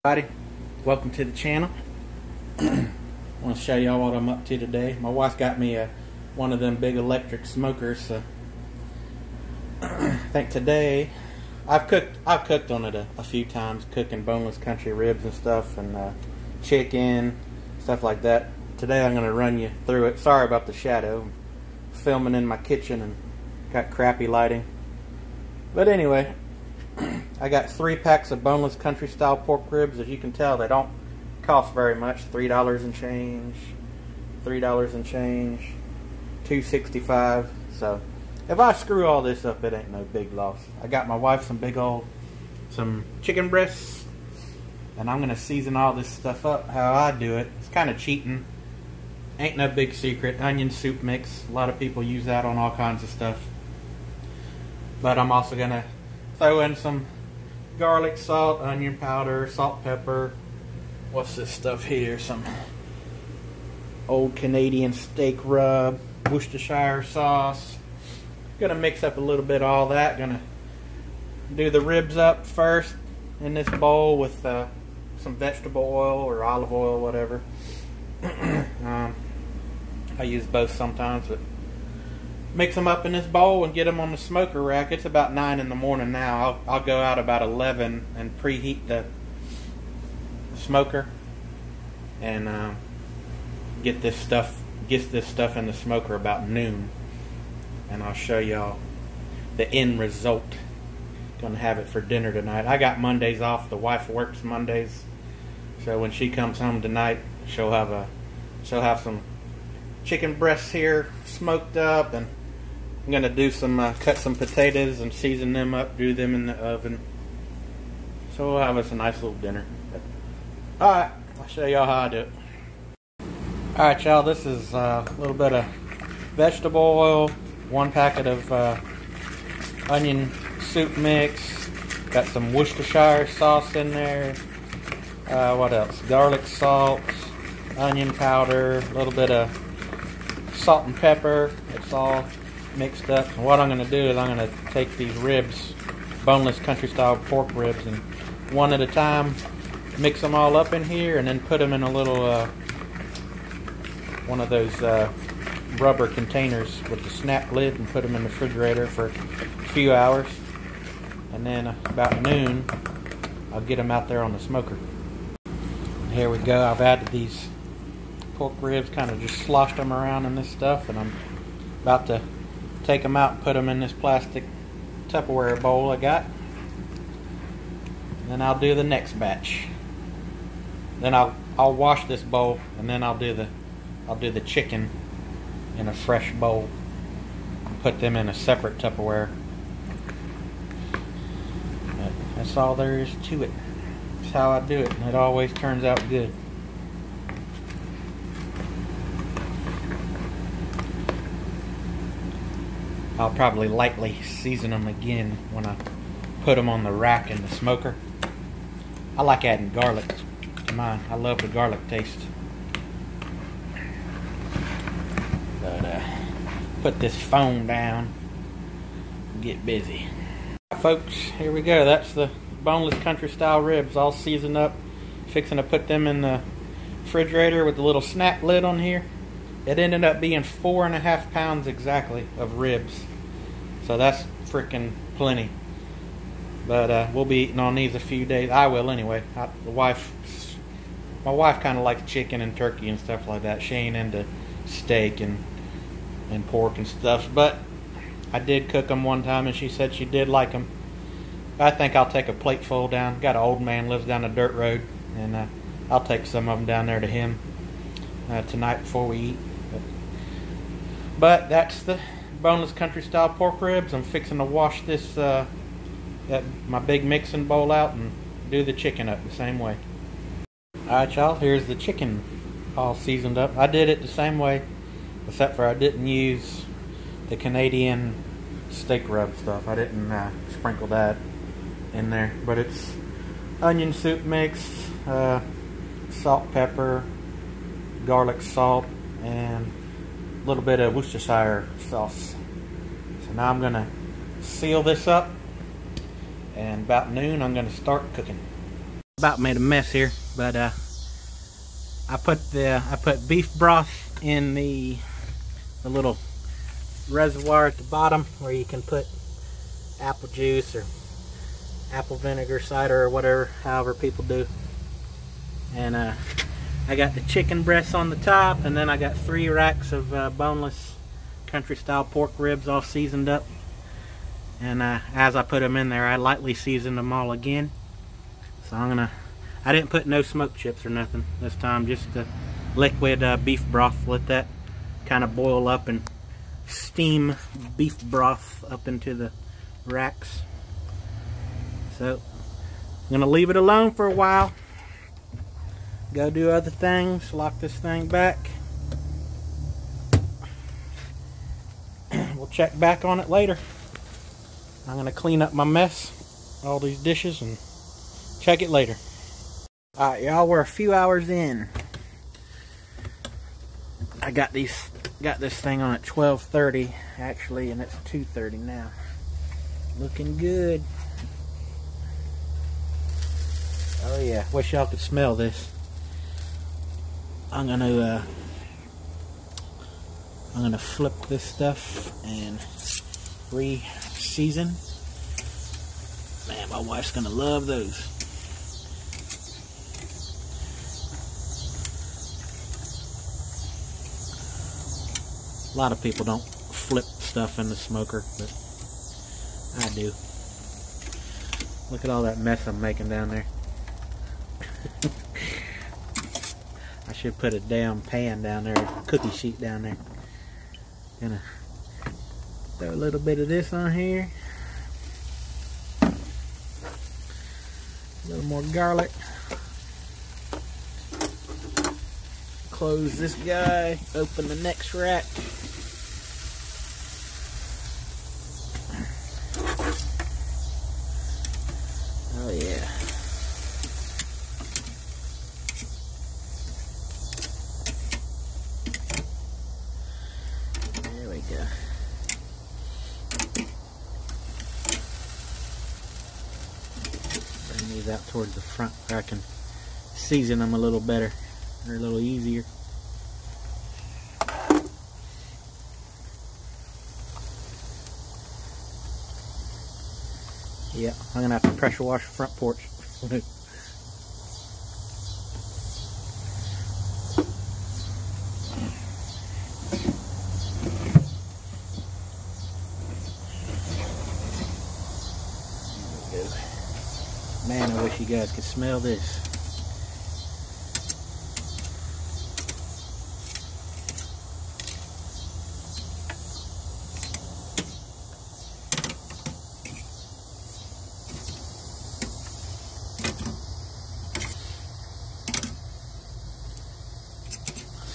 Everybody, welcome to the channel. I want to show y'all what I'm up to today. My wife got me one of them big electric smokers. So I think today I've cooked on it a few times, cooking boneless country ribs and stuff, and chicken, stuff like that. Today I'm going to run you through it. Sorry about the shadow. I'm filming in my kitchen and got crappy lighting. But anyway, I got 3 packs of boneless country style pork ribs. As you can tell, they don't cost very much. $3 and change, $3 and change, $2.65. So if I screw all this up, it ain't no big loss. I got my wife some chicken breasts, and I'm gonna season all this stuff up how I do it. It's kind of cheating. Ain't no big secret. Onion soup mix. A lot of people use that on all kinds of stuff. But I'm also gonna throw in some garlic, salt, onion powder, salt, pepper. What's this stuff here? Some old Canadian steak rub, Worcestershire sauce. Gonna mix up a little bit of all that. Gonna do the ribs up first in this bowl with some vegetable oil or olive oil, whatever. I use both sometimes, but mix them up in this bowl and get them on the smoker rack. It's about 9 in the morning now. I'll go out about 11 and preheat the smoker and get this stuff in the smoker about noon, and I'll show y'all the end result. Gonna have it for dinner tonight. I got Mondays off. The wife works Mondays, so when she comes home tonight, she'll have some chicken breasts here smoked up, and I'm gonna do some cut some potatoes and season them up, do them in the oven. So we'll have us a nice little dinner. Alright, I'll show y'all how I do it. Alright y'all, this is a little bit of vegetable oil, 1 packet of onion soup mix, got some Worcestershire sauce in there, what else? Garlic salt, onion powder, a little bit of salt and pepper. It's all mixed up. And what I'm going to do is I'm going to take these ribs, boneless country style pork ribs, and one at a time mix them all up in here, and then put them in a little one of those rubber containers with the snap lid, and put them in the refrigerator for a few hours, and then about noon I'll get them out there on the smoker. And here we go. I've added these pork ribs, kind of just sloshed them around in this stuff, and I'm about to take them out and put them in this plastic Tupperware bowl I got. Then I'll do the next batch. Then I'll wash this bowl, and then I'll do the chicken in a fresh bowl. Put them in a separate Tupperware. But that's all there is to it. That's how I do it, and it always turns out good. I'll probably lightly season them again when I put them on the rack in the smoker. I like adding garlic to mine. I love the garlic taste. But put this phone down and get busy. Alright, folks, here we go. That's the boneless country style ribs all seasoned up. Fixing to put them in the refrigerator with the little snap lid on here. It ended up being 4.5 pounds exactly of ribs. So that's freaking plenty. But we'll be eating on these a few days. I will anyway. My wife kind of likes chicken and turkey and stuff like that. She ain't into steak and pork and stuff. But I did cook them one time, and she said she did like them. I think I'll take a plate full down. Got an old man lives down the dirt road, and I'll take some of them down there to him tonight before we eat. But that's the boneless country style pork ribs. I'm fixing to wash this my big mixing bowl out and do the chicken up the same way. Alright y'all, here's the chicken all seasoned up. I did it the same way, except for I didn't use the Canadian steak rub stuff. I didn't sprinkle that in there. But it's onion soup mix, salt, pepper, garlic salt, and a little bit of Worcestershire sauce. So now I'm going to seal this up, and about noon I'm going to start cooking. About made a mess here, but I put beef broth in the little reservoir at the bottom where you can put apple juice or apple vinegar, cider, or whatever, however people do. And I got the chicken breasts on the top, and then I got 3 racks of boneless country style pork ribs all seasoned up. And as I put them in there, I lightly seasoned them all again. So I didn't put no smoke chips or nothing this time, just the liquid beef broth. Let that kind of boil up and steam beef broth up into the racks. So I'm gonna leave it alone for a while, go do other things, lock this thing back. We'll check back on it later. I'm gonna clean up my mess, all these dishes, and check it later. Alright y'all, we're a few hours in. I got this thing on at 12:30 actually, and it's 2:30 now. Looking good. Oh yeah, wish y'all could smell this. I'm gonna flip this stuff and re-season. Man, my wife's gonna love those. A lot of people don't flip stuff in the smoker, but I do. Look at all that mess I'm making down there. I should put a damn pan down there, a cookie sheet down there. Gonna throw a little bit of this on here. A little more garlic. Close this guy, open the next rack. Oh yeah. There we go. Bring these out towards the front where I can season them a little better, or a little easier. Yeah, I'm gonna have to pressure wash the front porch. Man, I wish you guys could smell this.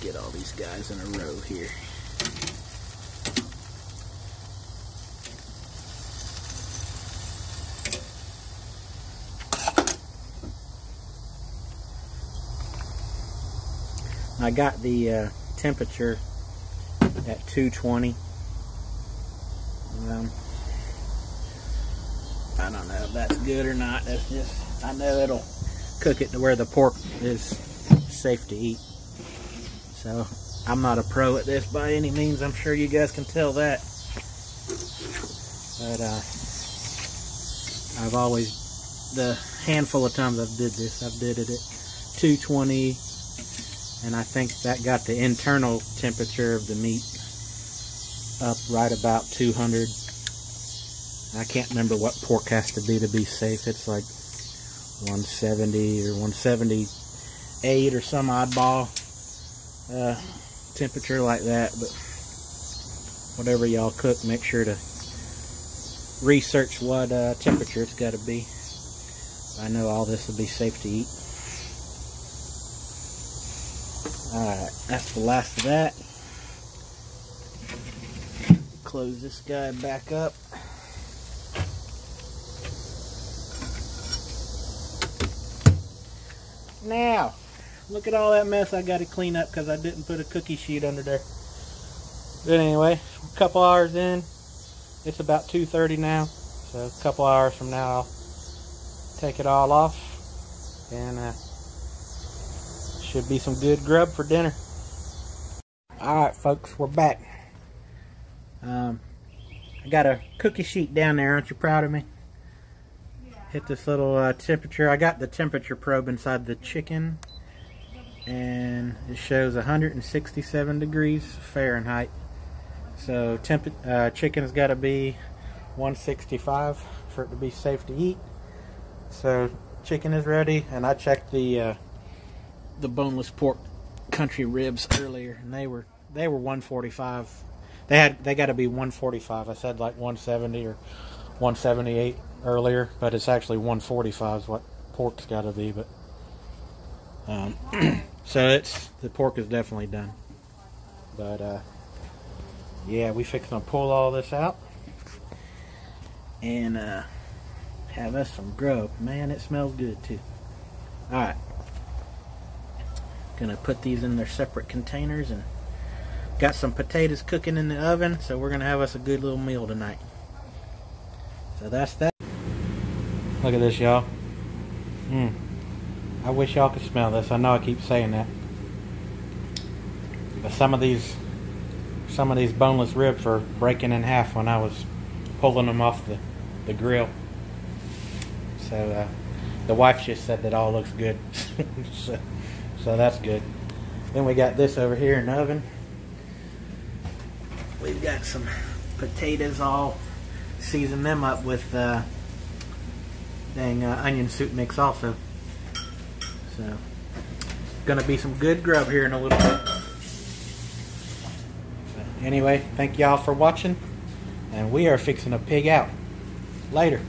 Get all these guys in a row here. I got the temperature at 220. I don't know if that's good or not. That's just, I know it'll cook it to where the pork is safe to eat. So I'm not a pro at this by any means. I'm sure you guys can tell that. But I've always, the handful of times I've did this, I've did it at 220, and I think that got the internal temperature of the meat up right about 200. I can't remember what pork has to be safe. It's like 170 or 178 or some oddball temperature like that. But whatever y'all cook, make sure to research what temperature it's got to be. I know all this will be safe to eat. Alright, that's the last of that. Close this guy back up. Now, look at all that mess I got to clean up because I didn't put a cookie sheet under there. But anyway, a couple hours in, it's about 2:30 now. So a couple hours from now, I'll take it all off, And should be some good grub for dinner. Alright folks, we're back. I got a cookie sheet down there. Aren't you proud of me? Hit this little temperature. I got the temperature probe inside the chicken, and it shows 167 degrees Fahrenheit. So chicken has got to be 165 for it to be safe to eat. So chicken is ready, and I checked the boneless pork country ribs earlier, and they were 145. They got to be 145. I said like 170 or 178 earlier, but it's actually 145 is what pork's got to be. But so the pork is definitely done. But yeah, we fixing to pull all this out and have us some grub. Man, it smells good too. All right, gonna put these in their separate containers, and got some potatoes cooking in the oven, so we're gonna have us a good little meal tonight. So that's that. Look at this, y'all. I wish y'all could smell this. I know I keep saying that, but some of these boneless ribs are breaking in half when I was pulling them off the grill. So the wife just said that all looks good. so that's good. Then we got this over here in the oven. We've got some potatoes, all season them up with onion soup mix also. So gonna be some good grub here in a little bit. But anyway, thank y'all for watching, and we are fixing to pig out. Later.